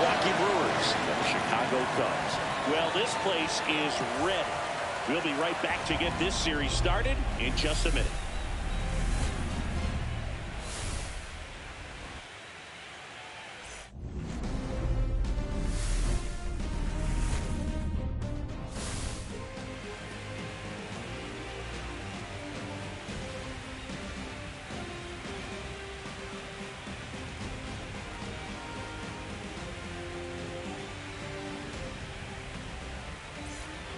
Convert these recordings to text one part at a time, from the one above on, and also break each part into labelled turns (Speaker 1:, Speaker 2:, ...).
Speaker 1: Milwaukee Brewers and the Chicago Cubs. Well, this place is ready. We'll be right back to get this series started in just a minute.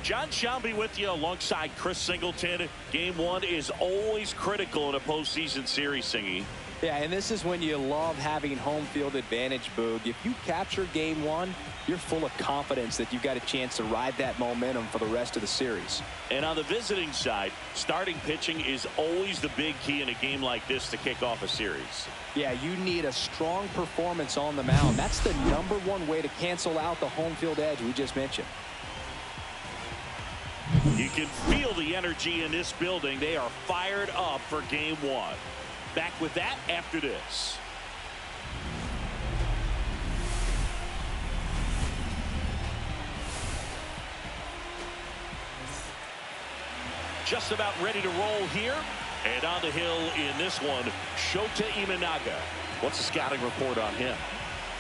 Speaker 1: John Shelby with you alongside Chris Singleton. Game one is always critical in a postseason series, Singy.
Speaker 2: Yeah, and this is when you love having home field advantage, Boog. If you capture game one, you're full of confidence that you've got a chance to ride that momentum for the rest of the series.
Speaker 1: And on the visiting side, starting pitching is always the big key in a game like this to kick off a series.
Speaker 2: Yeah, you need a strong performance on the mound. That's the #1 way to cancel out the home field edge we just mentioned.
Speaker 1: You can feel the energy in this building. They are fired up for game one. Back with that after this. Just about ready to roll here. And on the hill in this one, Shota Imanaga. What's the scouting report on him?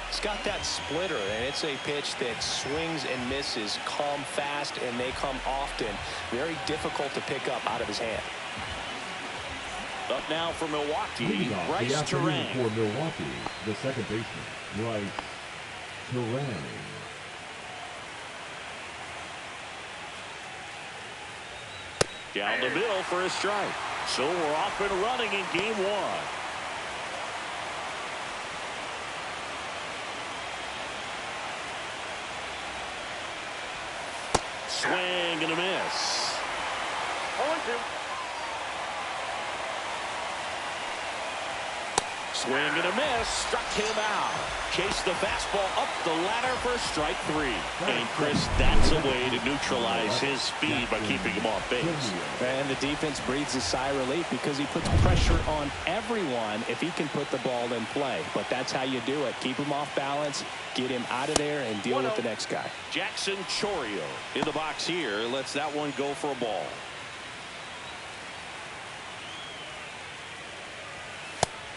Speaker 3: It's got that splitter, and it's a pitch that swings and misses, come fast, and they come often. Very difficult to pick up out of his hand.
Speaker 1: Up now for Milwaukee, Bryce Terang.
Speaker 4: For Milwaukee, the second baseman, Bryce Terang.
Speaker 1: Down the middle for a strike. So we're off and running in game one. Swing and a miss. 0-2. Swing and a miss. Struck him out. Chased the fastball up the ladder for strike three. And Chris, that's a way to neutralize his speed by keeping him off base.
Speaker 2: And the defense breathes a sigh of relief because he puts pressure on everyone if he can put the ball in play. But that's how you do it. Keep him off balance, get him out of there, and deal with the next guy.
Speaker 1: Jackson Chourio in the box here. Lets that one go for a ball.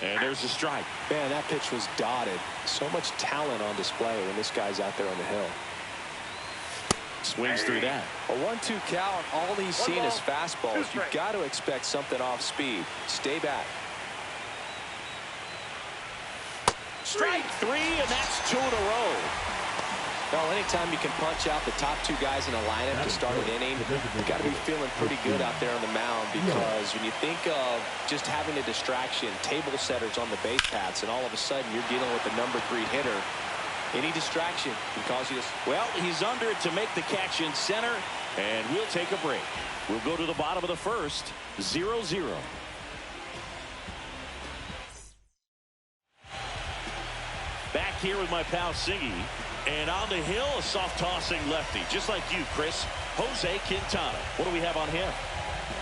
Speaker 1: And there's a strike.
Speaker 3: Man, that pitch was dotted. So much talent on display when this guy's out there on the hill.
Speaker 1: Swings through that.
Speaker 3: A 1-2 count. All he's seen is fastballs. You've got to expect something off speed. Stay back.
Speaker 1: Strike three, and that's 2 in a row.
Speaker 3: Well, anytime you can punch out the top two guys in a lineup to start an inning, you've got to be feeling pretty good out there on the mound, because when you think of just having a distraction, table setters on the base paths, and all of a sudden you're dealing with the #3 hitter, any distraction can cause you to...
Speaker 1: Well, he's under it to make the catch in center, and we'll take a break. We'll go to the bottom of the first, 0-0. Back here with my pal Singy. And on the hill, a soft tossing lefty, just like you, Chris. Jose Quintana. What do we have on him?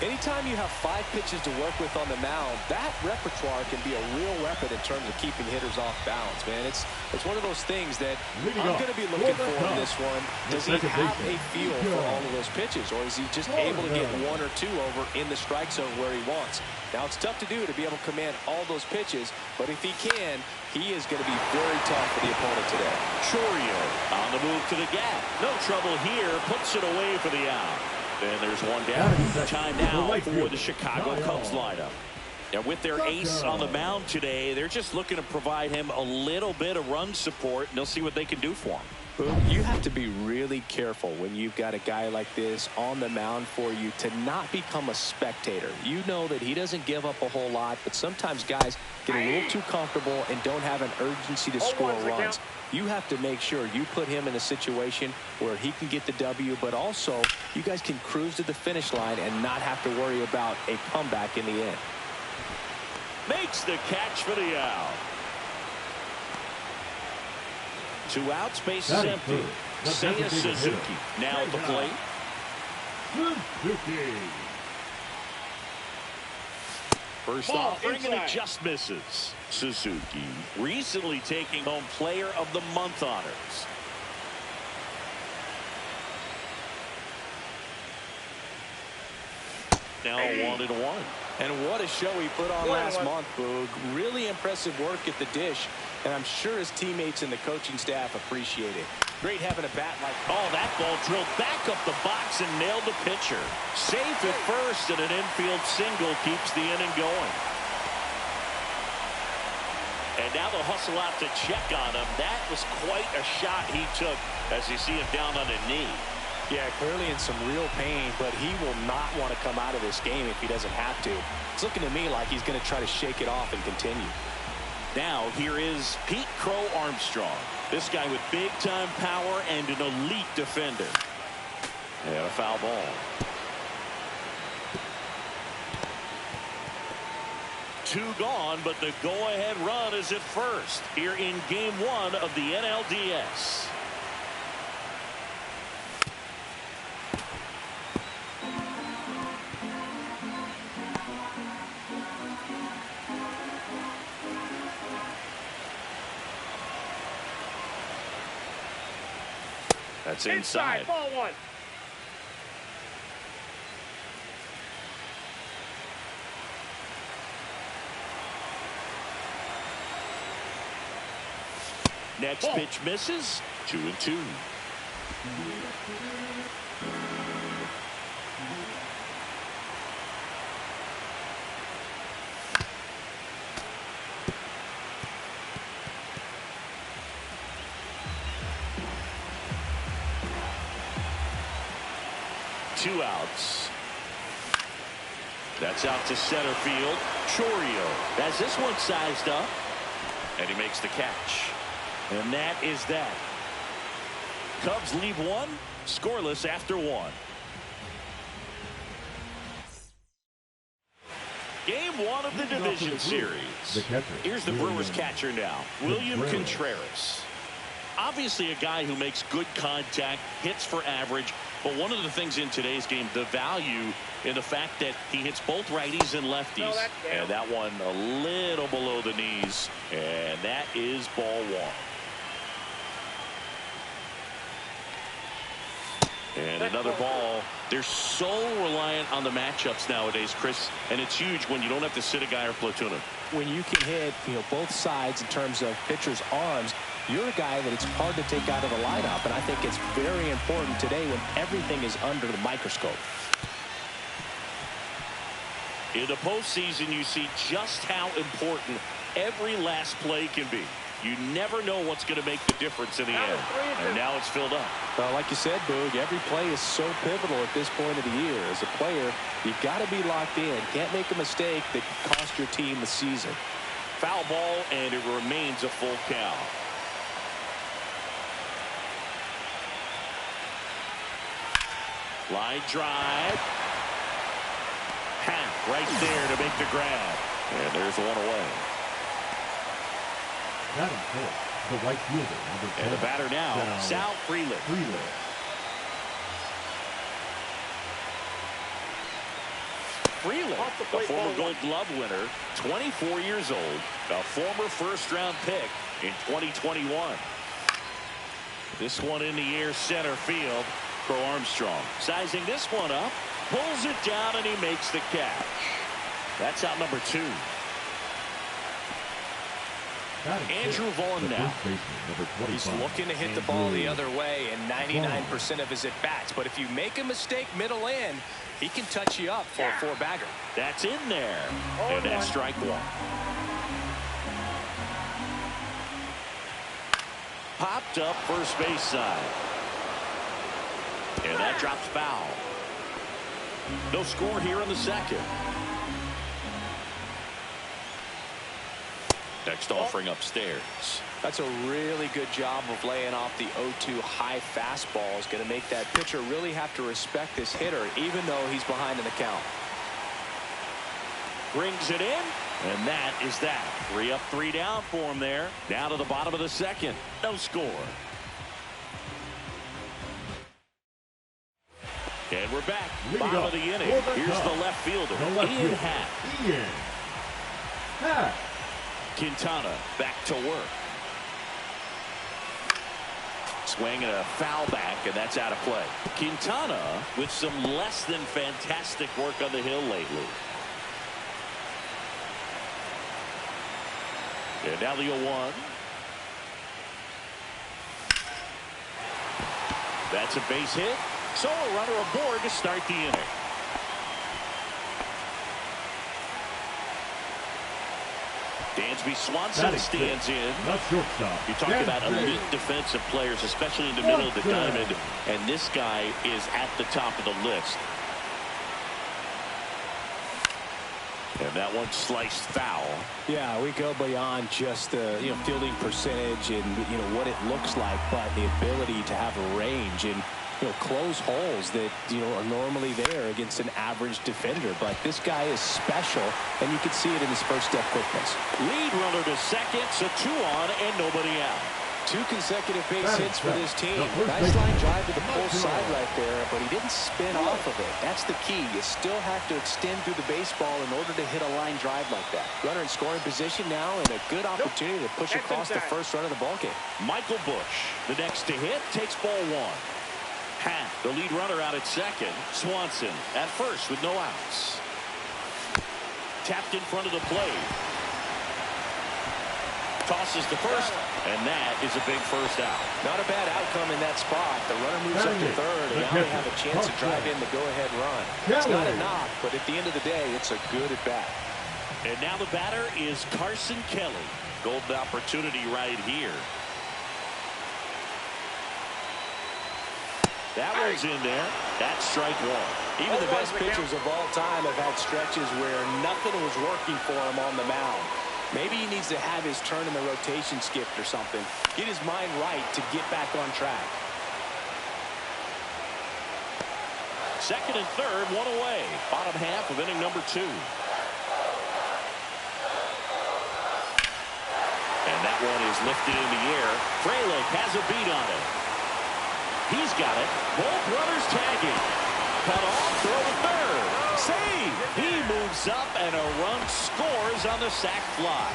Speaker 3: Anytime you have 5 pitches to work with on the mound, that repertoire can be a real weapon in terms of keeping hitters off balance, man. It's one of those things that I'm going to be looking for in this one. Does he have a feel for all of those pitches, or is he just able to get 1 or 2 over in the strike zone where he wants? Now, it's tough to do to be able to command all those pitches, but if he can, he is going to be very tough for the opponent today.
Speaker 1: Chourio on the move to the gap. No trouble here. Puts it away for the out. And there's one down. Time now for the Chicago Cubs lineup. And with their ace on the mound today, they're just looking to provide him a little bit of run support, and they'll see what they can do for him.
Speaker 3: You have to be really careful when you've got a guy like this on the mound for you to not become a spectator. You know that he doesn't give up a whole lot, but sometimes guys get a little too comfortable and don't have an urgency to score runs. You have to make sure you put him in a situation where he can get the W, but also you guys can cruise to the finish line and not have to worry about a comeback in the end.
Speaker 1: Makes the catch for the out. 2 outs, base is empty. Seiya Suzuki now at the plate. First offering, and it just misses. Suzuki recently taking home Player of the Month honors. Now 1-1.
Speaker 3: And what a show he put on last month, Boog. Really impressive work at the dish, and I'm sure his teammates and the coaching staff appreciate it. Great having a bat like that.
Speaker 1: Oh, that ball drilled back up the box and nailed the pitcher. Safe at first, and an infield single keeps the inning going. And now they'll hustle out to check on him. That was quite a shot he took as you see him down on a knee.
Speaker 3: Yeah, clearly in some real pain, but he will not want to come out of this game if he doesn't have to. It's looking to me like he's going to try to shake it off and continue.
Speaker 1: Now here is Pete Crow Armstrong. This guy with big-time power and an elite defender. And a foul ball. Two gone, but the go-ahead run is at first here in Game 1 of the NLDS. That's inside.
Speaker 5: Ball one.
Speaker 1: Next pitch misses. 2-2. Two outs. That's out to center field. Chorio has this one sized up, and he makes the catch. And that is that. Cubs leave one, scoreless after one. Game 1 of the division series. Here's the Brewers catcher now, William Contreras. Obviously a guy who makes good contact, hits for average, but one of the things in today's game, the value in the fact that he hits both righties and lefties. And that one a little below the knees, and that is ball one. And another ball. They're so reliant on the matchups nowadays, Chris, and it's huge when you don't have to sit a guy or platoon him.
Speaker 2: When you can hit, both sides in terms of pitchers' arms, you're a guy that it's hard to take out of the lineup, and I think it's very important today when everything is under the microscope.
Speaker 1: In the postseason, you see just how important every last play can be. You never know what's going to make the difference in the end. And now it's filled up.
Speaker 2: Well, like you said, Boog, every play is so pivotal at this point of the year. As a player, you've got to be locked in. Can't make a mistake that could cost your team the season.
Speaker 1: Foul ball, and it remains a full count. Line drive. Half right there to make the grab. And there's one away.
Speaker 4: The right fielder, number 10.
Speaker 1: And the batter now, Sal Frelick. Frelick, a former Gold Glove winner, 24 years old, a former first-round pick in 2021. This one in the air, center field. Crow Armstrong sizing this one up, pulls it down, and he makes the catch. That's out number 2. Andrew Vaughn now.
Speaker 3: He's looking to hit the ball the other way in 99% of his at-bats. But if you make a mistake middle in, he can touch you up for a 4-bagger.
Speaker 1: That's in there. And that's strike one. Popped up first base side. And that drops foul. No score here in the second. Next offering upstairs.
Speaker 3: That's a really good job of laying off the 0-2 high fastball. Is going to make that pitcher really have to respect this hitter, even though he's behind in the count.
Speaker 1: Brings it in, and that is that. 3 up, 3 down for him there. Down to the bottom of the second. No score. And we're back. Bottom of the inning. Here's the left fielder, Ian Happ.
Speaker 4: Pass.
Speaker 1: Quintana back to work. Swing and a foul back, and that's out of play. Quintana with some less than fantastic work on the hill lately. And now the 0-1. That's a base hit. So a runner aboard to start the inning. Dansby Swanson stands in. You talk about elite defensive players, especially in the middle of the diamond, and this guy is at the top of the list. And that one sliced foul.
Speaker 2: Yeah, we go beyond just the fielding percentage and what it looks like, but the ability to have a range and close holes that are normally there against an average defender. But this guy is special, and you can see it in his first step quickness.
Speaker 1: Lead runner to second, so 2 on and nobody out.
Speaker 3: 2 consecutive base hits for this team. Nice line drive to the pull side right there, but he didn't spin off of it. That's the key. You still have to extend through the baseball in order to hit a line drive like that. Runner in scoring position now, and a good opportunity to push across the first run of the ballgame.
Speaker 1: Michael Busch, the next to hit, takes ball 1. Hat, the lead runner, out at second. Swanson at first with no outs. Tapped in front of the plate. Tosses to first, and that is a big first out.
Speaker 3: Not a bad outcome in that spot. The runner moves up to third, and now they have a chance to drive in the go-ahead run. It's not a knock, but at the end of the day, it's a good at-bat.
Speaker 1: And now the batter is Carson Kelly. Golden opportunity right here. That one's in there. That's strike 1.
Speaker 3: Even the best pitchers of all time have had stretches where nothing was working for him on the mound. Maybe he needs to have his turn in the rotation skipped or something. Get his mind right to get back on track.
Speaker 1: Second and third, 1 away. Bottom half of inning number 2. And that one is lifted in the air. Frelick has a beat on it. He's got it. Both runners tagging. Cut off, throw to third. Save! He moves up, and a run scores on the sac fly.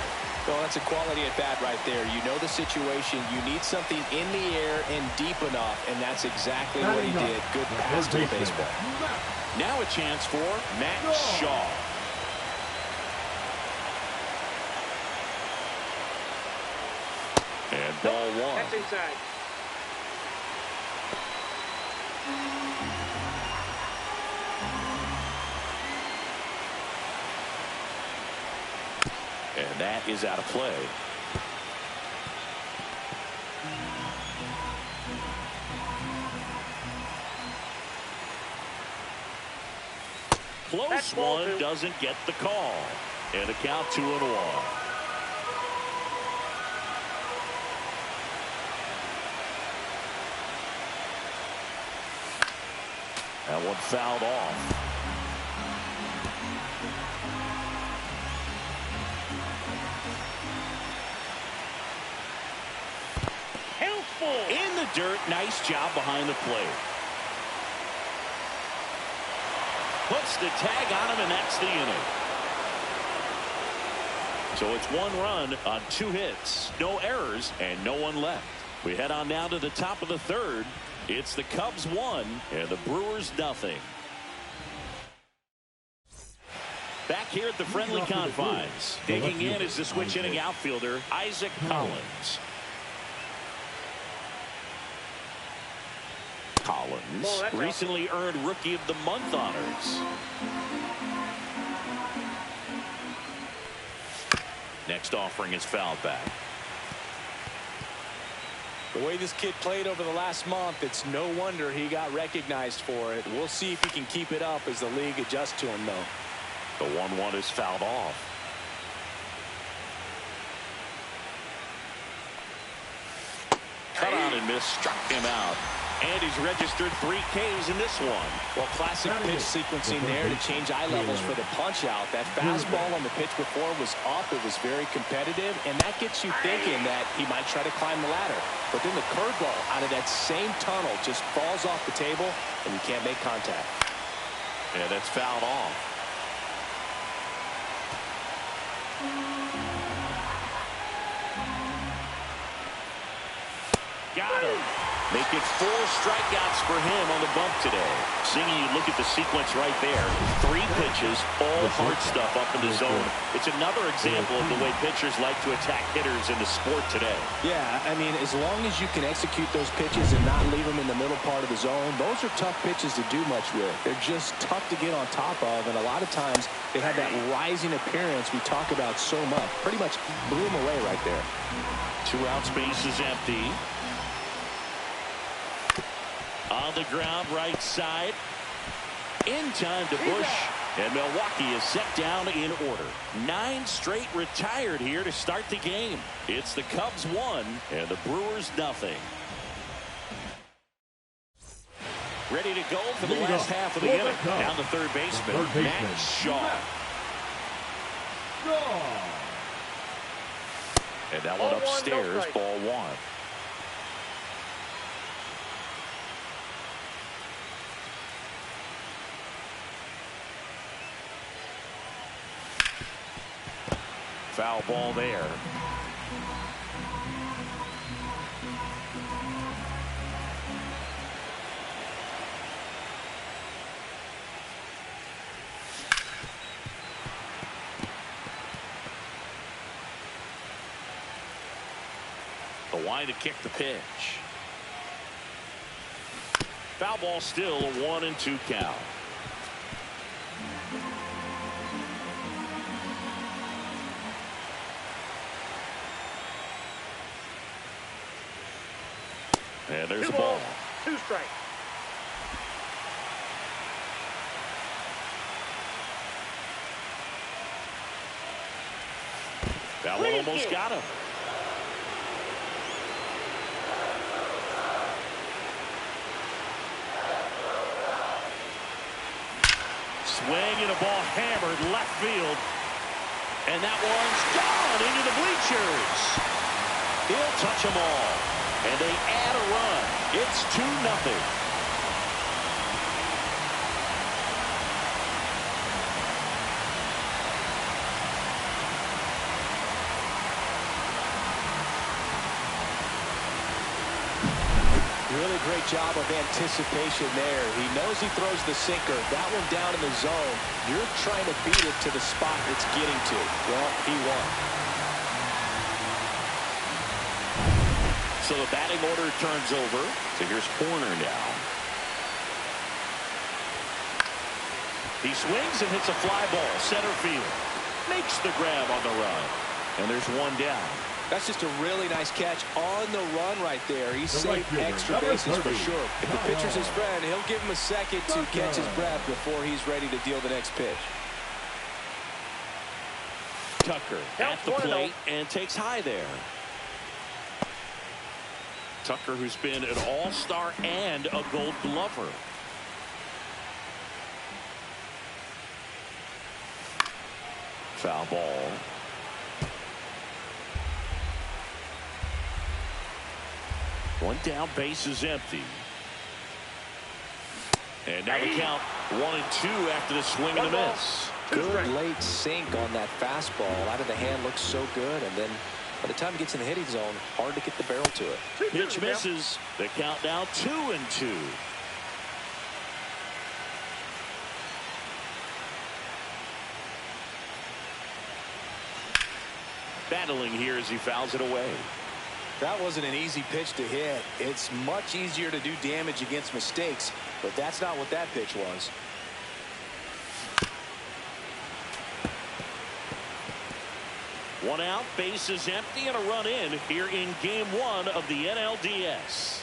Speaker 3: Well, that's a quality at bat right there. You know the situation. You need something in the air and deep enough, and that's exactly what he did. Good pass to the baseball.
Speaker 1: Now a chance for Matt Shaw. And ball 1.
Speaker 5: That's inside.
Speaker 1: And that is out of play. Close one, doesn't get the call. And a count 2-1. That one fouled off. In the dirt, nice job behind the plate. Puts the tag on him, and that's the inning. So it's 1 run on 2 hits, no errors, and no one left. We head on now to the top of the third. It's the Cubs 1 and the Brewers nothing. Back here at the friendly confines. Digging in is the switch hitting outfielder, Isaac Collins. Collins recently earned Rookie of the Month honors. Next offering is fouled back.
Speaker 3: The way this kid played over the last month, it's no wonder he got recognized for it. We'll see if he can keep it up as the league adjusts to him, though.
Speaker 1: The 1-1 is fouled off. Cut on and miss, struck him out. And he's registered 3 Ks in this one.
Speaker 3: Well, classic pitch sequencing there to change eye levels for the punch out. That fastball on the pitch before was up. It was very competitive, and that gets you thinking that he might try to climb the ladder. But then the curveball out of that same tunnel just falls off the table, and you can't make contact.
Speaker 1: Yeah, that's fouled off. Make it 4 strikeouts for him on the bump today. Seeing you look at the sequence right there. 3 pitches, all hard stuff up in the zone. It's another example of the way pitchers like to attack hitters in the sport today.
Speaker 2: Yeah, I mean, as long as you can execute those pitches and not leave them in the middle part of the zone, those are tough pitches to do much with. They're just tough to get on top of, and a lot of times they have that rising appearance we talk about so much. Pretty much blew them away right there.
Speaker 1: 2 outs, base is empty. On the ground, right side. In time to Bush. And Milwaukee is set down in order. 9 straight retired here to start the game. It's the Cubs 1 and the Brewers nothing. Ready to go for the last half of the inning. Down the third baseman, Matt Shaw. And that one upstairs, ball 1. Foul ball there. The line to kick the pitch. Foul ball still, a 1-2 count. And there's the ball.
Speaker 5: 2 strikes.
Speaker 1: That one almost got him. Swing and a ball hammered left field. And that one's gone into the bleachers. He'll touch them all. And they add a run. It's 2-0.
Speaker 2: Really great job of anticipation there. He knows he throws the sinker. That one down in the zone. You're trying to beat it to the spot it's getting to. Well, he won.
Speaker 1: So the batting order turns over. So here's Horner now. He swings and hits a fly ball. Center field. Makes the grab on the run. And there's 1 down.
Speaker 3: That's just a really nice catch on the run right there. He's saved extra bases for sure. If the pitcher's his friend, he'll give him a second to catch his breath before he's ready to deal the next pitch.
Speaker 1: Tucker at the plate and takes high there. Tucker, who's been an all-star and a gold glover. Foul ball. One down, base is empty. And now the count 1-2 after the swing and the miss.
Speaker 3: Good late sink on that fastball. Out of the hand, looks so good, and then by the time it gets in the hitting zone, hard to get the barrel to it.
Speaker 1: Pitch misses. The count now 2-2. Battling here as he fouls it away.
Speaker 2: That wasn't an easy pitch to hit. It's much easier to do damage against mistakes, but that's not what that pitch was.
Speaker 1: One out, base is empty, and a run in here in game 1 of the NLDS.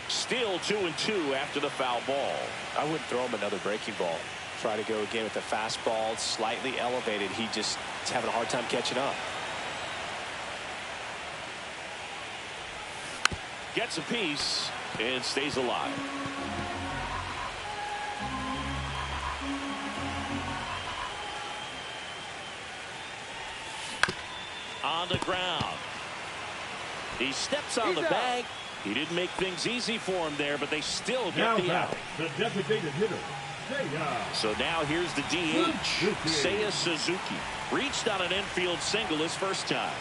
Speaker 1: Still 2-2 after the foul ball.
Speaker 2: I wouldn't throw him another breaking ball. Try to go again with the fastball, slightly elevated. He just is having a hard time catching up.
Speaker 1: Gets a piece and stays alive. On the ground. He steps on the bag. He didn't make things easy for him there, but they still get the out.
Speaker 4: The designated hitter.
Speaker 1: So now here's the DH, Seiya Suzuki. Reached on an infield single his first time.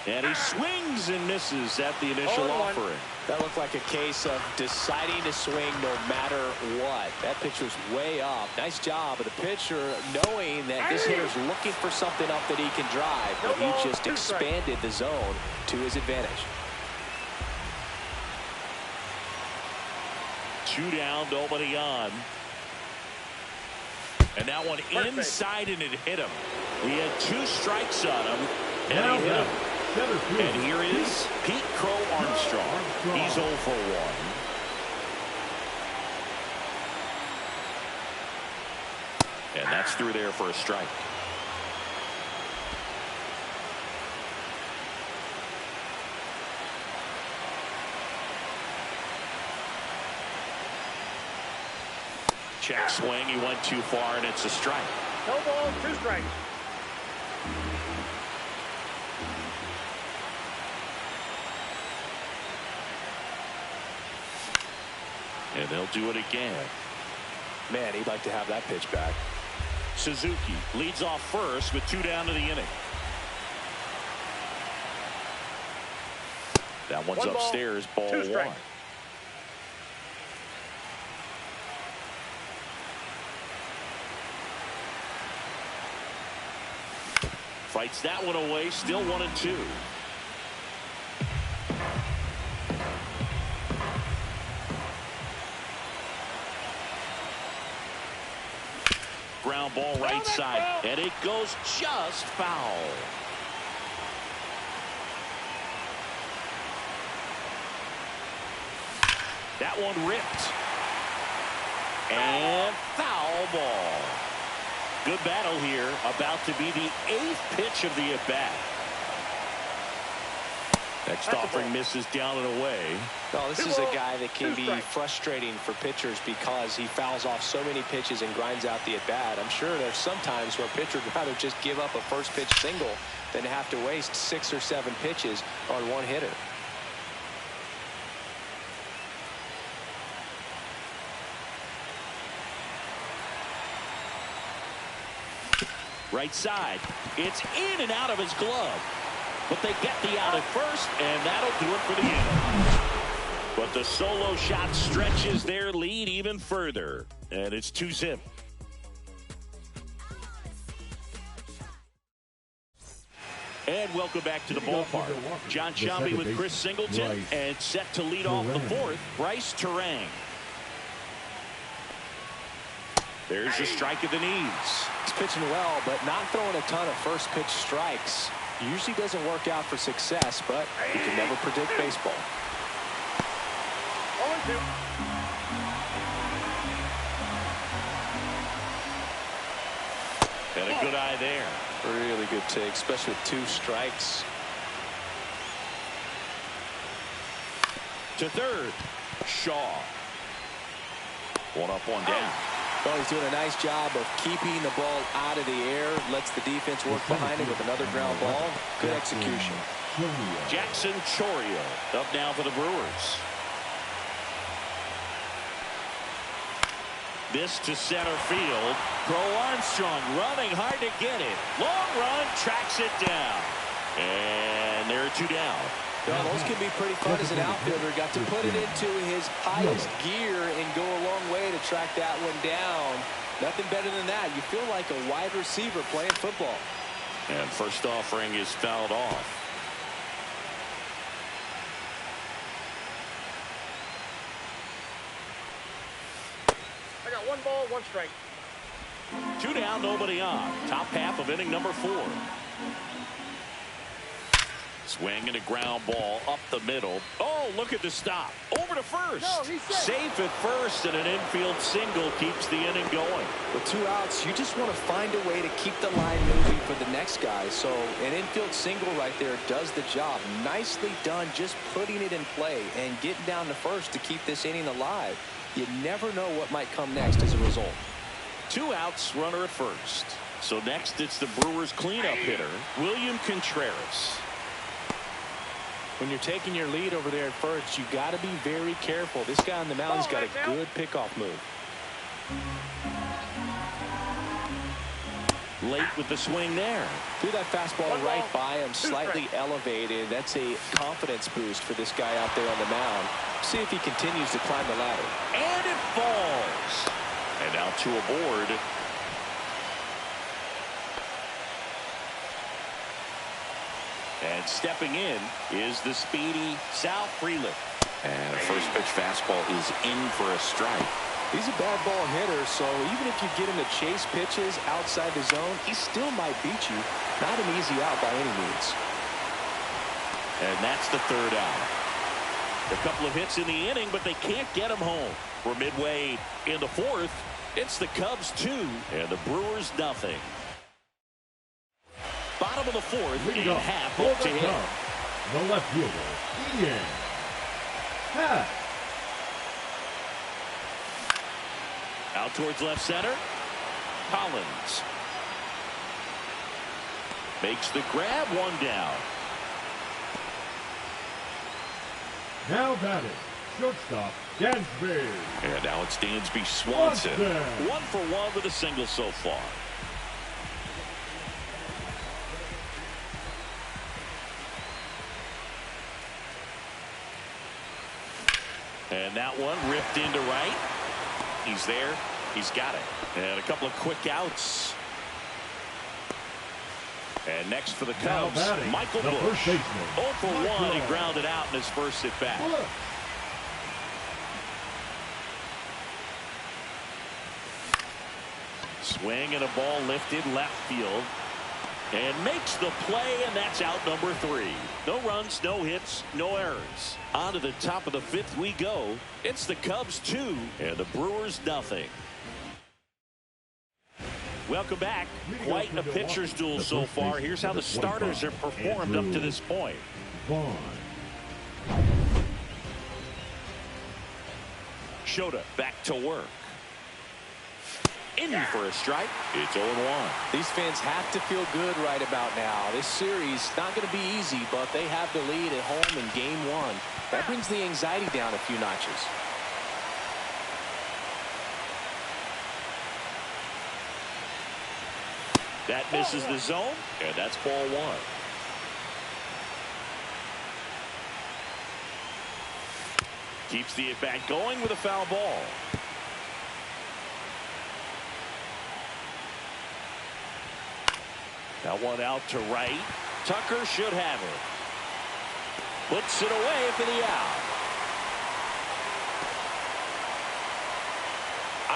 Speaker 1: And he swings and misses at the initial offering.
Speaker 3: That looked like a case of deciding to swing no matter what. That pitch was way up. Nice job of the pitcher knowing that this hitter's looking for something up that he can drive. But he just expanded the zone to his advantage.
Speaker 1: 2 down, nobody on. And that one inside, and it hit him. He had 2 strikes on him, and he hit him. And here is Pete Crow Armstrong. He's 0 for 1. And that's through there for a strike. Check swing. He went too far, and it's a strike.
Speaker 5: No ball, 2 strikes.
Speaker 1: And they'll do it again.
Speaker 3: Man, he'd like to have that pitch back.
Speaker 1: Suzuki leads off first with 2 down to the inning. That one's upstairs, ball 1. Fights that one away, still 1-2. Ground ball right side, and it goes just foul. That one ripped. And foul ball. Good battle here. About to be the 8th pitch of the at-bat. Next offering misses down and away.
Speaker 3: No, this is a guy that can be frustrating for pitchers because he fouls off so many pitches and grinds out the at-bat. I'm sure there's some times where a pitcher would rather just give up a first pitch single than have to waste 6 or 7 pitches on one hitter.
Speaker 1: Right side. It's in and out of his glove. But they get the out at first, and that'll do it for the inning. But the solo shot stretches their lead even further. And it's 2-zip. And welcome back to the ballpark. John Sciambi with Chris Singleton, and set to lead off the 4th, Bryce Terang. There's a strike at the knees.
Speaker 3: He's pitching well, but not throwing a ton of first pitch strikes. Usually doesn't work out for success, but you can never predict baseball.
Speaker 5: 0-2.
Speaker 1: And a good eye there.
Speaker 3: Really good take, especially with 2 strikes.
Speaker 1: To third, Shaw. 1 up, 1 down.
Speaker 3: Well, he's doing a nice job of keeping the ball out of the air. Lets the defense work behind him with another ground ball. Good execution.
Speaker 1: Jackson Chourio up now for the Brewers. This to center field. Crow Armstrong running hard to get it. Long run, tracks it down. And there are 2 down.
Speaker 3: Well, those can be pretty fun as an outfielder. Got to put it into his highest gear and go a long way to track that one down. Nothing better than that. You feel like a wide receiver playing football.
Speaker 1: And first offering is fouled off.
Speaker 5: I got 1 ball, 1 strike.
Speaker 1: 2 down, nobody on. Top half of inning number 4. Swing and a ground ball up the middle. Oh, look at the stop. Over to first.
Speaker 5: No, he's safe.
Speaker 1: Safe at first, and an infield single keeps the inning going.
Speaker 3: With 2 outs, you just want to find a way to keep the line moving for the next guy. So an infield single right there does the job. Nicely done, just putting it in play and getting down to first to keep this inning alive. You never know what might come next as a result.
Speaker 1: 2 outs, runner at first. So next it's the Brewers cleanup hitter, William Contreras.
Speaker 3: When you're taking your lead over there at first, you got to be very careful. This guy on the mound's got a good pickoff move.
Speaker 1: late with the swing there.
Speaker 3: Threw that fastball right by him, slightly elevated. That's a confidence boost for this guy out there on the mound. See if he continues to climb the ladder.
Speaker 1: And it falls. And now two aboard. And stepping in is the speedy Sal Frelick.
Speaker 6: And a first pitch fastball is in for a strike.
Speaker 3: He's a bad ball hitter, so even if you get him to chase pitches outside the zone, he still might beat you. Not an easy out by any means.
Speaker 1: And that's the third out. A couple of hits in the inning, but they can't get him home. We're midway in the fourth. It's the Cubs 2 and the Brewers nothing. Bottom of the fourth,
Speaker 4: Leading
Speaker 1: in
Speaker 4: off
Speaker 1: half
Speaker 4: for
Speaker 1: up to
Speaker 4: the
Speaker 1: him.
Speaker 4: Cubs, the left fielder, Ian Happ.
Speaker 1: Out towards left center. Collins makes the grab, one down.
Speaker 4: Now batting, shortstop, Dansby.
Speaker 1: And now it's Dansby Swanson.
Speaker 4: 1
Speaker 1: for 1 with a single so far. And that one ripped into right. He's there. He's got it. And a couple of quick outs. And next for the Cubs, Michael Busch. 0 for 1. He grounded out in his first at bat. Swing and a ball lifted left field. And makes the play, and that's out number 3. No runs, no hits, no errors. On to the top of the fifth we go. It's the Cubs 2 and the Brewers nothing. Welcome back. Quite a pitcher's duel so far. Here's how the starters have performed up to this point. Shota back to work. In for a strike. It's 0-1.
Speaker 3: These fans have to feel good right about now. This series not going to be easy, but they have the lead at home in game 1. That brings the anxiety down a few notches.
Speaker 1: That misses the zone, and that's ball 1. Keeps the at-bat going with a foul ball. That one out to right. Tucker should have it. Puts it away for the out.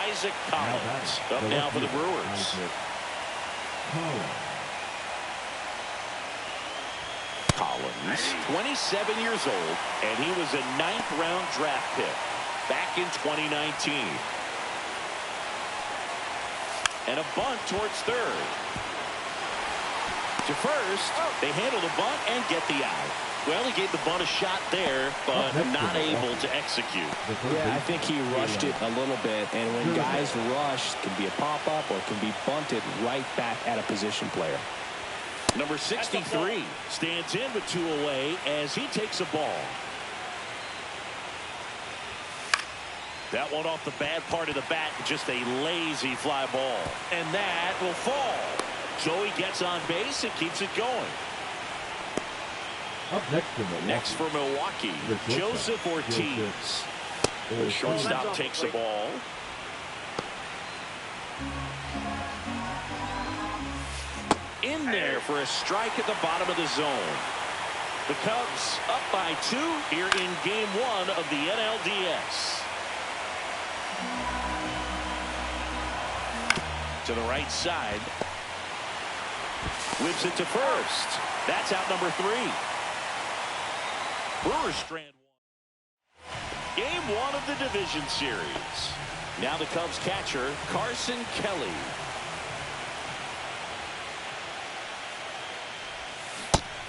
Speaker 1: Isaac Collins up now for the Brewers. Collins, 27 years old, and he was a 9th-round draft pick back in 2019. And a bunt towards third. To first, they handle the bunt and get the out. Well, he gave the bunt a shot there, but not able to execute.
Speaker 2: Yeah, I think he rushed it a little bit, and when guys rush, it can be a pop-up or it can be bunted right back at a position player.
Speaker 1: Number 63 stands in with 2 away as he takes a ball. That one off the bad part of the bat, just a lazy fly ball. And that will fall. So he gets on base and keeps it going.
Speaker 4: Up next
Speaker 1: for Milwaukee, Joseph Ortiz. The shortstop takes the ball. In there for a strike at the bottom of the zone. The Cubs up by 2 here in game 1 of the NLDS. To the right side. Whips it to first. That's out number 3. Brewers strand 1. Game 1 of the division series. Now the Cubs catcher, Carson Kelly.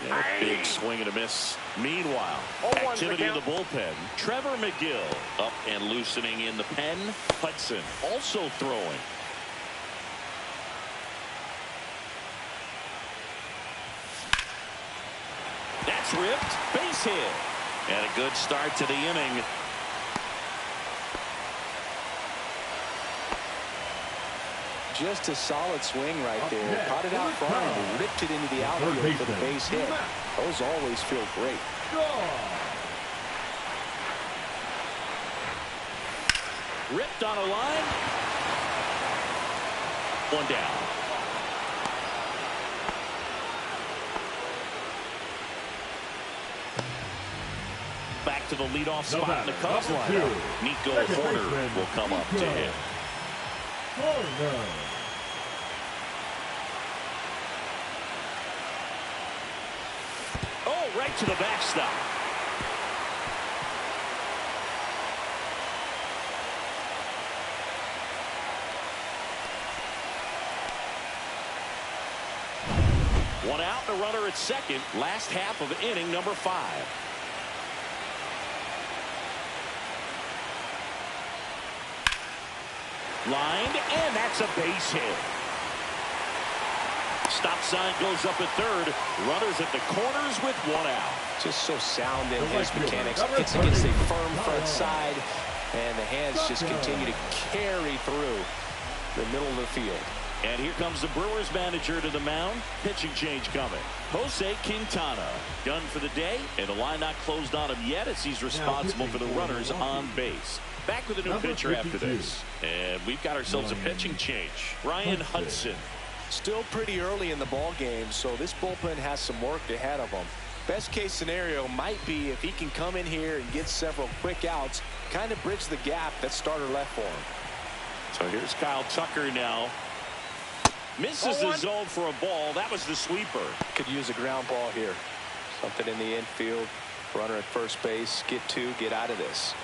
Speaker 1: And a big swing and a miss. Meanwhile, activity in the bullpen. Trevor McGill up and loosening in the pen. Hudson also throwing. That's ripped. Base hit. And a good start to the inning.
Speaker 3: just a solid swing right there. Caught it out front and ripped it into the outfield for the base hit. Those always feel great.
Speaker 1: Ripped on a line. One down. Back to the leadoff spot in the Cubs lineup. Nico Horner will come up to hit. Oh, right to the backstop. One out and a runner at second. Last half of inning number 5. Lined, and that's a base hit. Stop sign goes up at third. Runners at the corners with 1 out.
Speaker 3: Just so sound in his mechanics. Hits against a firm front side, and the hands just continue to carry through the middle of the field.
Speaker 1: And here comes the Brewers manager to the mound. Pitching change coming. Jose Quintana done for the day, and the line not closed on him yet as he's responsible for the runners on base. Back with a new pitcher after this. And we've got ourselves a pitching change. Ryan Hudson.
Speaker 3: Still pretty early in the ball game, so this bullpen has some work ahead of them. Best case scenario might be if he can come in here and get several quick outs, kind of bridge the gap that starter left for him.
Speaker 1: So here's Kyle Tucker now. Misses the zone for a ball. That was the sweeper.
Speaker 3: Could use a ground ball here. Something in the infield. Runner at first base. Get 2. Get out of this.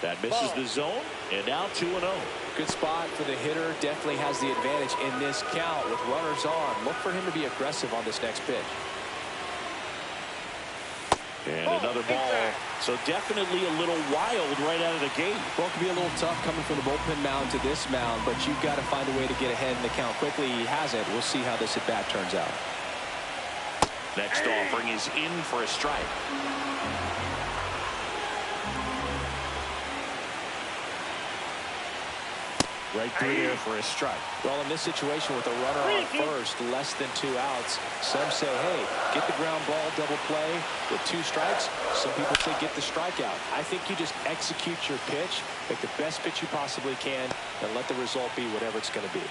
Speaker 1: That misses the zone. And now 2-0.
Speaker 3: Good spot for the hitter. Definitely has the advantage in this count with runners on. Look for him to be aggressive on this next pitch.
Speaker 1: And another ball. So definitely a little wild right out of the gate.
Speaker 3: Well, it can be a little tough coming from the bullpen mound to this mound, but you've got to find a way to get ahead in the count quickly. He hasn't. We'll see how this at bat turns out.
Speaker 1: Next offering is in for a strike. Right through there for a strike.
Speaker 3: Well, in this situation with a runner on first, less than 2 outs, some say, hey, get the ground ball, double play with 2 strikes. Some people say get the strikeout. I think you just execute your pitch, make the best pitch you possibly can, and let the result be whatever it's going to be.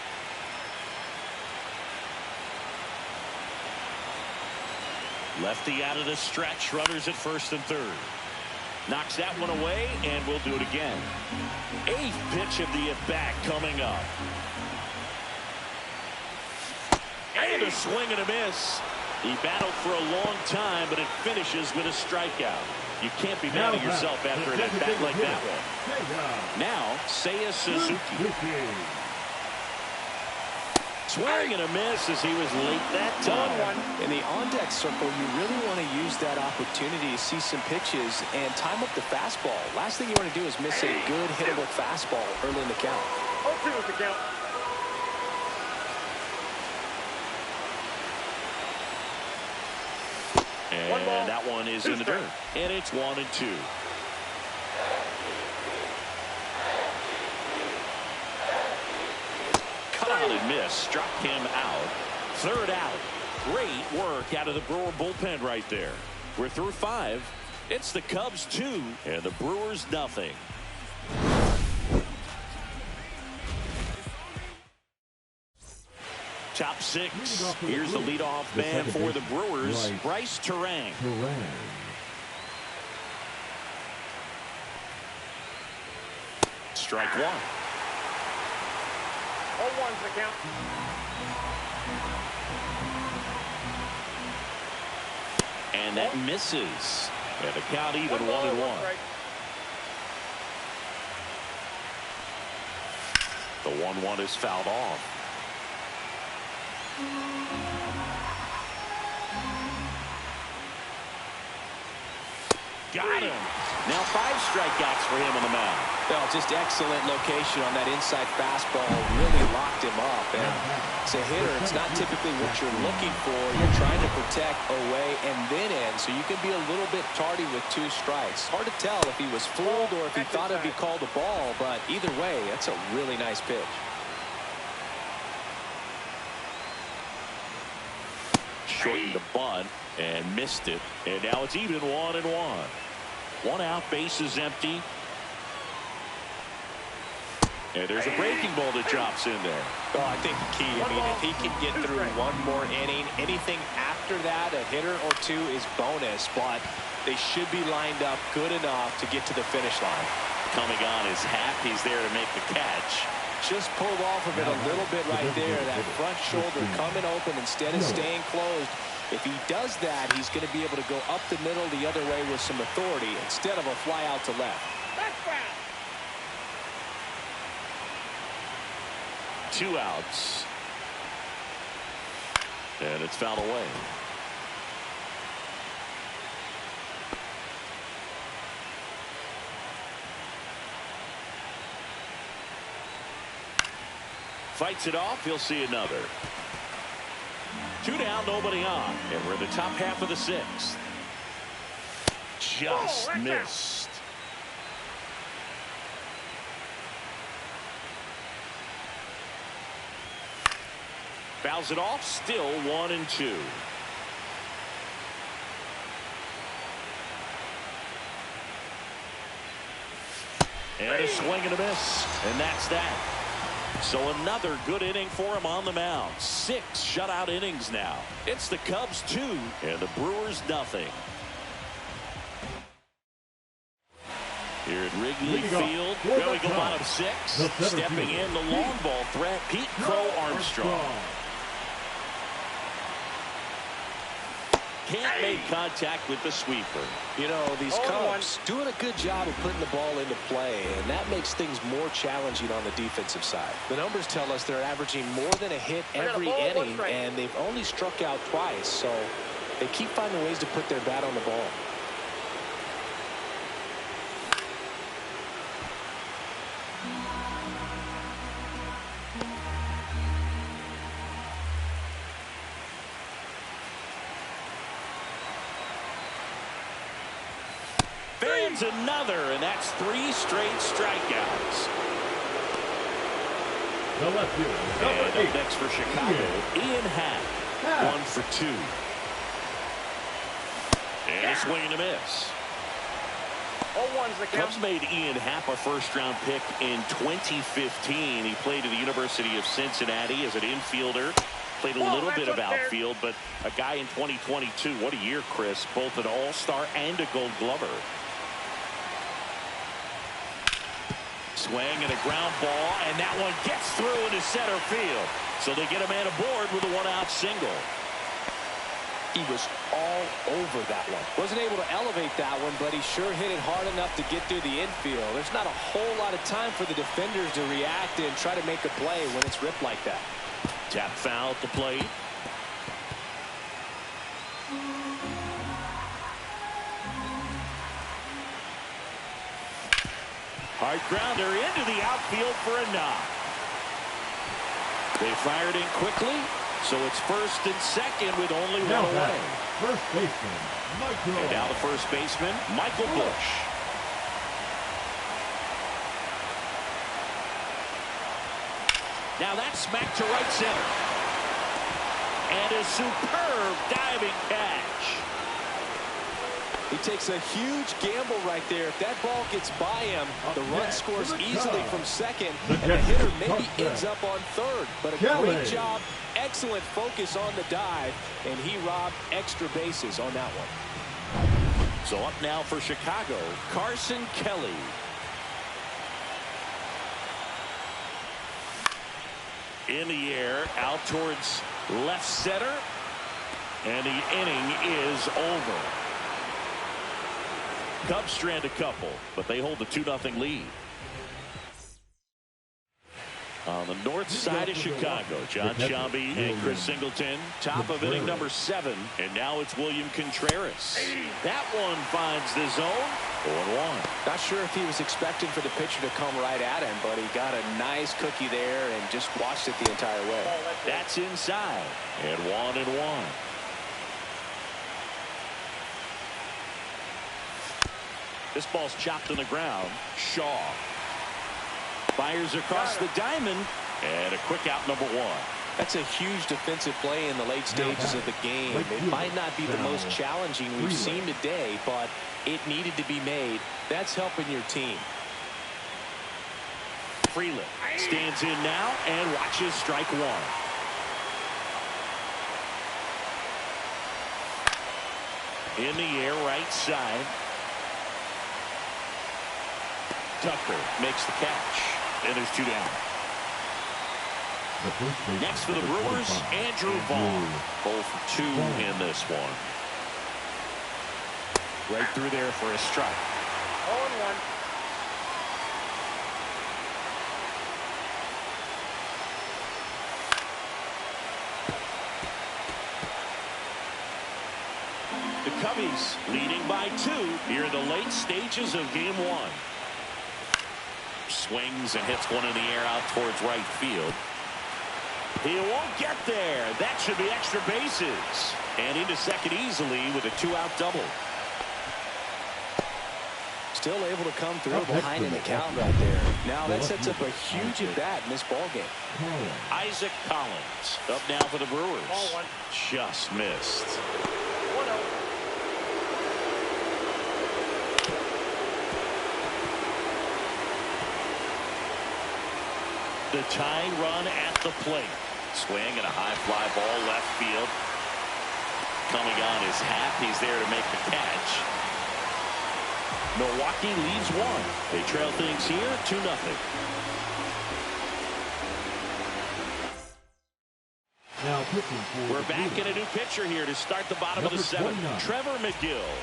Speaker 1: Lefty out of the stretch. Runners at first and third. Knocks that one away, and we'll do it again. 8th pitch of the at-bat coming up. And a swing and a miss. He battled for a long time, but it finishes with a strikeout. You can't be mad at yourself after an at-bat like that one. Now, Seiya Suzuki. Swing and a miss as he was late that time.
Speaker 3: In the on-deck circle, you really want to use that opportunity to see some pitches and time up the fastball. Last thing you want to do is miss a good hittable fastball early in the count.
Speaker 5: 0-2 is the count.
Speaker 1: And that one is in the dirt. And it's 1-2. And miss, struck him out. 3rd out. Great work out of the Brewer bullpen right there. We're through 5. It's the Cubs 2 and the Brewers nothing. Top 6. Here's the leadoff man for the Brewers, Bryce Terang. Strike 1.
Speaker 5: 0-1's the count.
Speaker 1: And that misses. And the count even 1-1. The 1-1 is fouled off. Got him. Now 5 strikeouts for him on the mound.
Speaker 3: Well, just excellent location on that inside fastball. Really locked him up. And as a hitter, it's not typically what you're looking for. You're trying to protect away and then in, so you can be a little bit tardy with 2 strikes. Hard to tell if he was fooled or if he thought it'd be called a ball, but either way, that's a really nice pitch.
Speaker 1: Shortened the bunt and missed it, and now it's even 1-1. 1 out, bases empty. And there's a breaking ball that drops in there.
Speaker 3: Oh, I think the key, I mean, if he can get through 1 more inning, anything after that, a hitter or 2 is bonus, but they should be lined up good enough to get to the finish line.
Speaker 1: Coming on his hat, he's there to make the catch.
Speaker 3: Just pulled off of it a little bit right there. That front shoulder coming open instead of staying closed. If he does that, he's going to be able to go up the middle the other way with some authority instead of a fly out to left.
Speaker 1: 2 outs. And it's fouled away. Fights it off. He'll see another. 2 down, nobody on. And we're in the top half of the 6th. Just missed. Fouls it off. Still 1-2. And a swing and a miss. And that's that. So another good inning for him on the mound. 6 shutout innings now. It's the Cubs 2 and the Brewers nothing. Here at Wrigley Field, well, we go bottom 6. Stepping in the long ball threat, Pete Crow Armstrong. Can't make contact with the sweeper.
Speaker 3: You know, these Cubs doing a good job of putting the ball into play, and that makes things more challenging on the defensive side. The numbers tell us they're averaging more than a hit every inning, and they've only struck out twice, so they keep finding ways to put their bat on the ball.
Speaker 1: Another, and that's 3 straight strikeouts.
Speaker 4: The left fielder,
Speaker 1: and up next for Chicago, Ian Happ. 1 for 2. And a swing and a miss.
Speaker 5: 0-1's the count.
Speaker 1: Cubs made Ian Happ a first-round pick in 2015. He played at the University of Cincinnati as an infielder. Played a little bit of outfield, but a guy in 2022. What a year, Chris. Both an all-star and a Gold Glover. Swing and a ground ball, and that one gets through into center field. So they get a man aboard with a 1-out single.
Speaker 3: He was all over that one. Wasn't able to elevate that one, but he sure hit it hard enough to get through the infield. There's not a whole lot of time for the defenders to react and try to make a play when it's ripped like that.
Speaker 1: Tap foul at the plate. Hard grounder into the outfield for a knock. They fired in quickly, so it's first and second with only 1 away.
Speaker 4: First baseman, Michael.
Speaker 1: And now the first baseman, Michael Busch. Now that's smacked to right center. And a superb diving catch.
Speaker 3: He takes a huge gamble right there. If that ball gets by him, the run scores easily from second, and the hitter maybe ends up on third. But a great job, excellent focus on the dive, and he robbed extra bases on that one.
Speaker 1: So up now for Chicago, Carson Kelly. In the air, out towards left center, and the inning is over. Cubs strand a couple, but they hold the 2-0 lead. On the north side of Chicago, John Sciambi and Chris Singleton, top of inning number 7, and now it's William Contreras. That one finds the zone, 0-1.
Speaker 3: Not sure if he was expecting for the pitcher to come right at him, but he got a nice cookie there and just watched it the entire way.
Speaker 1: That's inside. And 1-1. This ball's chopped on the ground. Shaw fires across the diamond, and a quick out, number 1.
Speaker 3: That's a huge defensive play in the late stages of the game. It might not be the most challenging we've seen today, but it needed to be made. That's helping your team.
Speaker 1: Freeland stands in now and watches strike 1. In the air, right side. Tucker makes the catch, and there's 2 down. Next for the Brewers, Andrew Vaughn. 0 for 2 in this one. Right through there for a strike.
Speaker 5: 0-1.
Speaker 1: The Cubbies leading by 2 here in the late stages of game 1. Swings and hits one in the air out towards right field. He won't get there. That should be extra bases. And into second easily with a 2-out double.
Speaker 3: Still able to come through behind in the count right there. Now that sets up a huge at-bat in this ballgame.
Speaker 1: Isaac Collins up now for the Brewers.
Speaker 5: Ball 1.
Speaker 1: Just missed.
Speaker 5: 1-0.
Speaker 1: The tying run at the plate. Swing and a high fly ball left field. Coming on his hat. He's there to make the catch. Milwaukee leads 1. They trail things here 2-0.
Speaker 4: Now pitching for
Speaker 1: We're back in a new pitcher here to start the bottom of the 7th. Trevor McGill.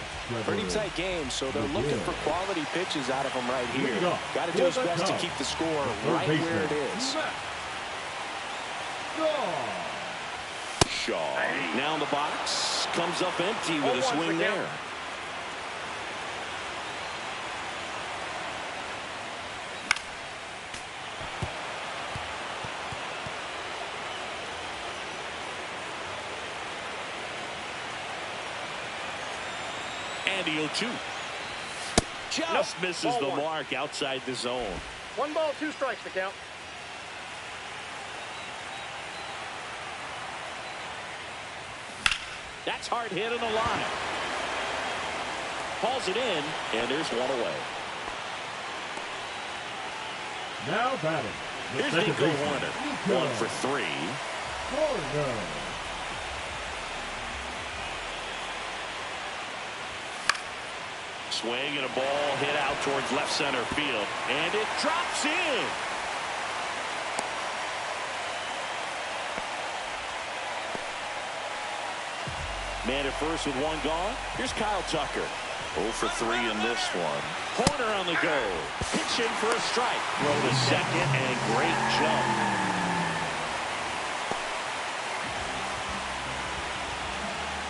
Speaker 3: Pretty tight game, so they're looking for quality pitches out of him right here. Got to do his best to keep the score right where it is.
Speaker 1: Shaw now in the box. Comes up empty with a swing there. And the 0-2. Just misses the mark outside the zone.
Speaker 5: 1 ball, 2 strikes to count.
Speaker 1: That's hard hit in the line. Hauls it in, and there's 1 away.
Speaker 4: Now batting.
Speaker 1: Here's Nico Horner. 1 for 3.
Speaker 4: Horner.
Speaker 1: Swing and a ball hit out towards left center field, and it drops in. Man at first with 1 gone. Here's Kyle Tucker. 0 for 3 in this one. Horner on the go. Pitching for a strike. Throw to second, and great jump.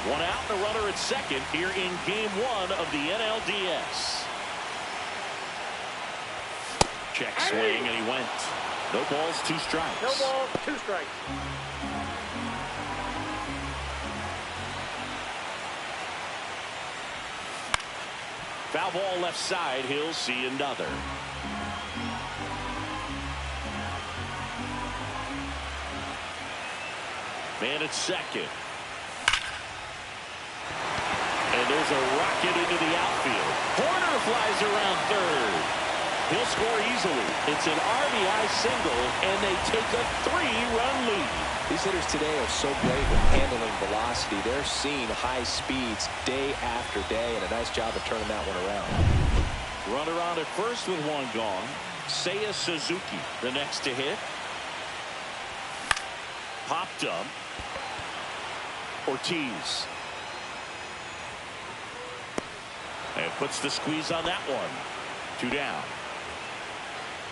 Speaker 1: One out, the runner at second here in game 1 of the NLDS. Check swing, and he went. No balls, 2 strikes.
Speaker 5: No balls, 2 strikes.
Speaker 1: Foul ball left side. He'll see another. Man at second. And there's a rocket into the outfield. Horner flies around third. He'll score easily. It's an RBI single, and they take a 3-run lead.
Speaker 3: These hitters today are so great with handling velocity. They're seeing high speeds day after day, and a nice job of turning that one around.
Speaker 1: Runner on at first with 1 gone. Seiya Suzuki, the next to hit. Popped up. Ortiz. And puts the squeeze on that one. 2 down.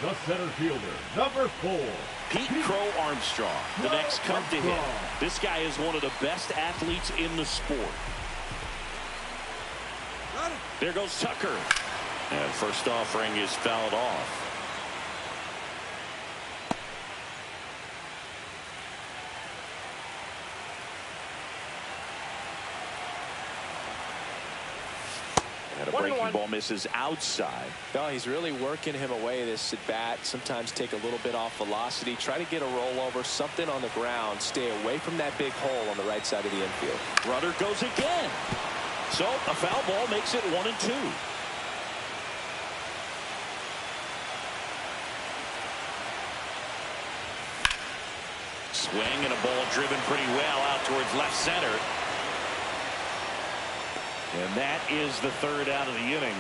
Speaker 4: The center fielder, number 4.
Speaker 1: Pete Crow Armstrong, the next come to hit. This guy is one of the best athletes in the sport. There goes Tucker. And first offering is fouled off. And a breaking ball misses outside.
Speaker 3: No, he's really working him away, this at bat. Sometimes take a little bit off velocity. Try to get a rollover, something on the ground. Stay away from that big hole on the right side of the infield.
Speaker 1: Runner goes again. So a foul ball makes it 1-2. Swing and a ball driven pretty well out towards left center. And that is the third out of the inning.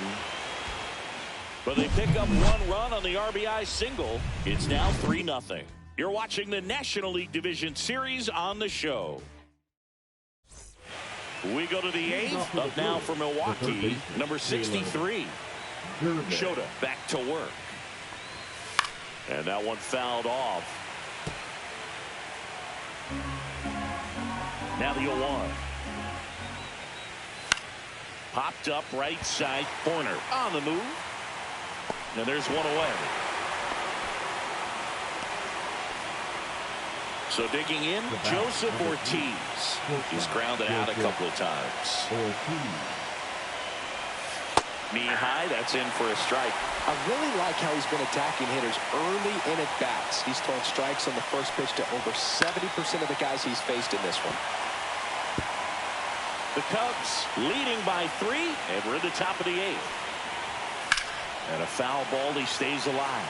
Speaker 1: But they pick up one run on the RBI single. It's now 3-0. You're watching the National League Division Series on the show. We go to the eighth. Up now for Milwaukee, number 63. Shota back to work. And that one fouled off. Now the 0-1. Popped up right side corner. On the move. And there's one away. So digging in, Joseph Ortiz. He's grounded out a couple of times. Knee high, that's in for a strike.
Speaker 3: I really like how he's been attacking hitters early in at bats. He's thrown strikes on the first pitch to over 70% of the guys he's faced in this one.
Speaker 1: The Cubs leading by 3, and we're at the top of the 8th. And a foul ball, he stays alive.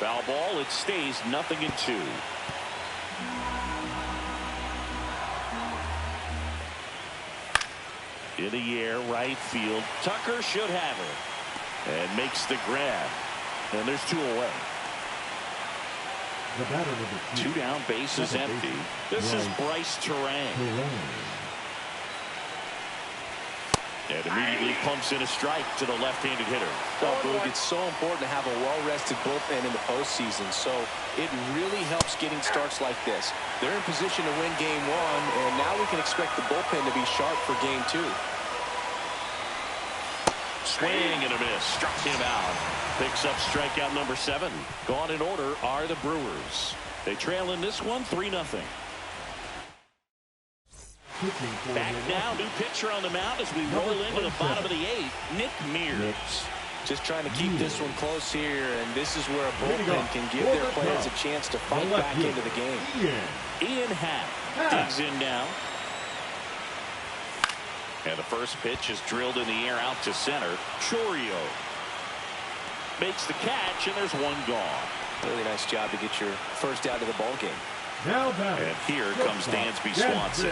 Speaker 1: Foul ball, it stays 0-2. In the air, right field. Tucker should have it. And makes the grab. And there's 2 away.
Speaker 4: The batter number
Speaker 1: 2 down, base is empty. This is Bryce Terang. And immediately pumps in a strike to the left-handed hitter.
Speaker 3: Well, Boog, it's so important to have a well-rested bullpen in the postseason, so it really helps getting starts like this. They're in position to win game 1, and now we can expect the bullpen to be sharp for game 2.
Speaker 1: Swing and a miss. Struck him out. Picks up strikeout number 7. Gone in order are the Brewers. They trail in this one 3-0. Back now, new pitcher on the mound as we roll into the bottom of the 8th. Nick Mears.
Speaker 3: Just trying to keep this one close here, and this is where a bullpen can give their players a chance to fight back into the game.
Speaker 1: Ian Happ digs in now. And the first pitch is drilled in the air out to center. Chourio makes the catch, and there's one gone.
Speaker 3: Really nice job to get your first out of the ball game.
Speaker 4: Now back.
Speaker 1: And here comes Dansby Swanson.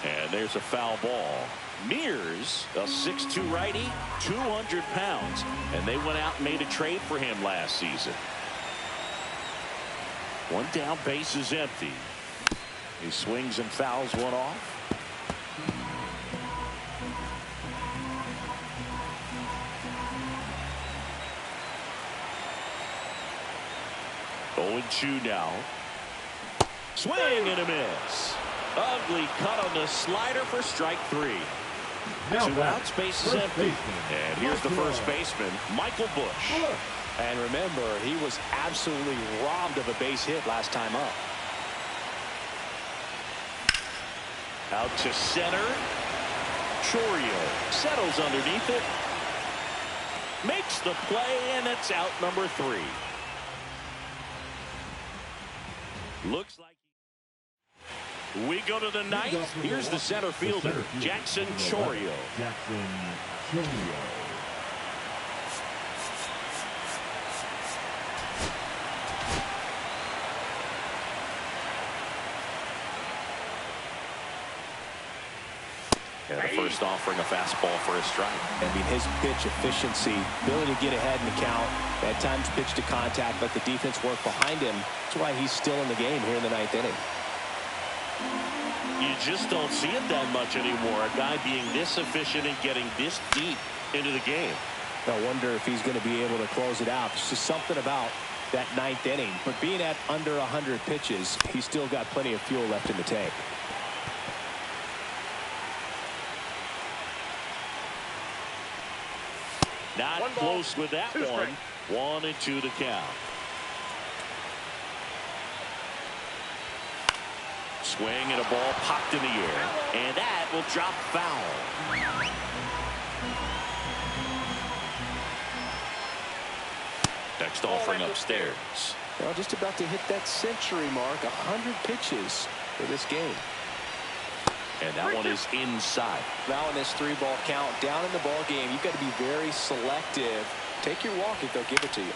Speaker 1: And there's a foul ball. Mears, a 6'2" righty, 200 pounds. And they went out and made a trade for him last season. One down, base is empty. He swings and fouls one off. 0-2 now. Swing and a miss. Ugly cut on the slider for strike 3. 2 outs, base is empty. And here's the first baseman, Michael Busch.
Speaker 3: And remember, he was absolutely robbed of a base hit last time up.
Speaker 1: Out to center. Chourio settles underneath it. Makes the play, and it's out number 3. Looks like we go to the 9th. Here's the center fielder, Jackson Chourio. And the first offering a fastball for a strike.
Speaker 3: I mean, his pitch efficiency, ability to get ahead in the count, at times pitch to contact, let the defense work behind him. That's why he's still in the game here in the 9th inning.
Speaker 1: You just don't see it that much anymore. A guy being this efficient and getting this deep into the game.
Speaker 2: I wonder if he's going to be able to close it out. There's just something about that ninth inning. But being at under 100 pitches, he's still got plenty of fuel left in the tank.
Speaker 1: Not close with that one. 1-2 the count. Swing and a ball popped in the air. And that will drop foul. Next offering upstairs.
Speaker 3: Well, just about to hit that century mark. 100 pitches for this game.
Speaker 1: And that one is inside.
Speaker 3: Now in this 3-ball count, down in the ball game, you've got to be very selective. Take your walk if they'll give it to you.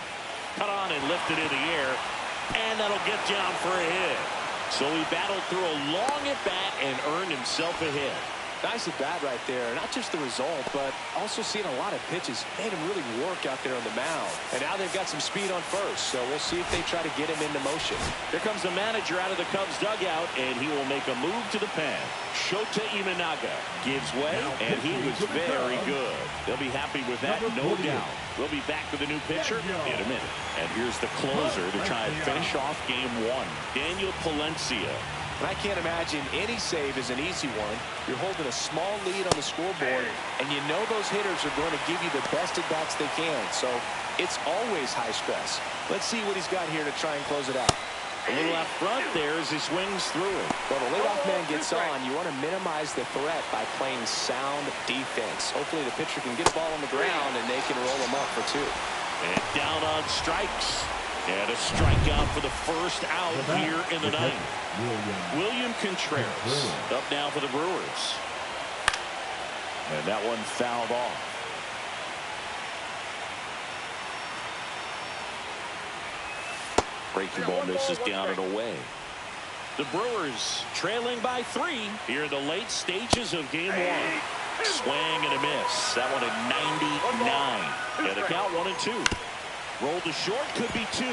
Speaker 1: Cut on and lifted in the air. And that'll get down for a hit. So he battled through a long at-bat and earned himself a hit.
Speaker 3: Nice at bat right there. Not just the result, but also seeing a lot of pitches. Made him really work out there on the mound. And now they've got some speed on first, so we'll see if they try to get him into motion.
Speaker 1: Here comes the manager out of the Cubs dugout, and he will make a move to the pen. Shota Imanaga gives way, and he was very good. They'll be happy with that, no doubt. We'll be back with a new pitcher in a minute. And here's the closer to try and finish off game 1, Daniel Palencia.
Speaker 3: And I can't imagine any save is an easy one. You're holding a small lead on the scoreboard, and you know those hitters are going to give you the best at-bats they can. So it's always high stress. Let's see what he's got here to try and close it out.
Speaker 1: A little out front there as he swings through it.
Speaker 3: Well, the leadoff man gets on. You want to minimize the threat by playing sound defense. Hopefully the pitcher can get the ball on the ground, and they can roll him up for 2.
Speaker 1: And down on strikes. And a strikeout for the first out here in the ninth. William Contreras up now for the Brewers. And that one fouled off. Breaking ball misses down and away. The Brewers trailing by 3 here in the late stages of game 1. Swing and a miss. That one at 99. And the count 1-2. Rolled to short, could be 2.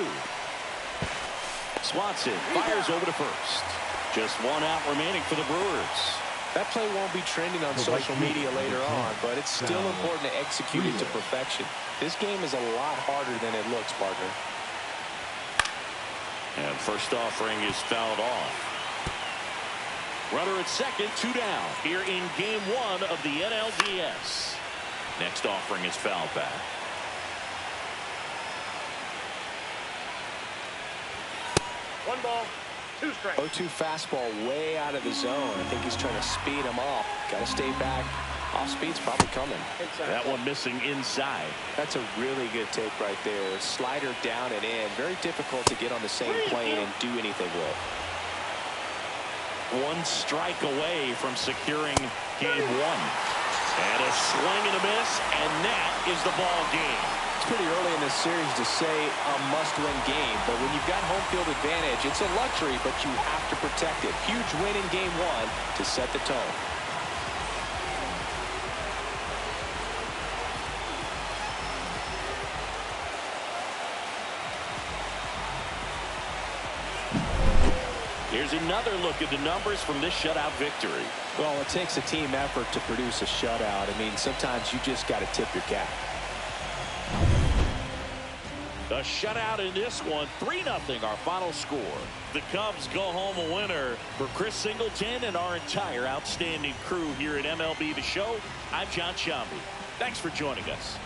Speaker 1: Swanson fires over to first. Just 1 out remaining for the Brewers.
Speaker 3: That play won't be trending on social media later on, but it's still important to execute it to perfection. This game is a lot harder than it looks, partner.
Speaker 1: And first offering is fouled off. Runner at second, 2 down here in game 1 of the NLDS. Next offering is fouled back.
Speaker 5: 1 ball, 2 strikes.
Speaker 3: 0-2 fastball way out of the zone. I think he's trying to speed him off. Got to stay back. Off speed's probably coming.
Speaker 1: That one missing inside.
Speaker 3: That's a really good take right there. Slider down and in. Very difficult to get on the same plane and do anything with.
Speaker 1: 1 strike away from securing game 1. And a swing and a miss, and that is the ball game.
Speaker 3: It's pretty early in this series to say a must-win game, but when you've got home field advantage, it's a luxury, but you have to protect it. Huge win in game 1 to set the tone.
Speaker 1: Here's another look at the numbers from this shutout victory.
Speaker 2: Well, it takes a team effort to produce a shutout. I mean, sometimes you just got to tip your cap.
Speaker 1: A shutout in this one, 3-0 our final score. The Cubs go home a winner. For Chris Singleton and our entire outstanding crew here at MLB The Show, I'm John Shambi. Thanks for joining us.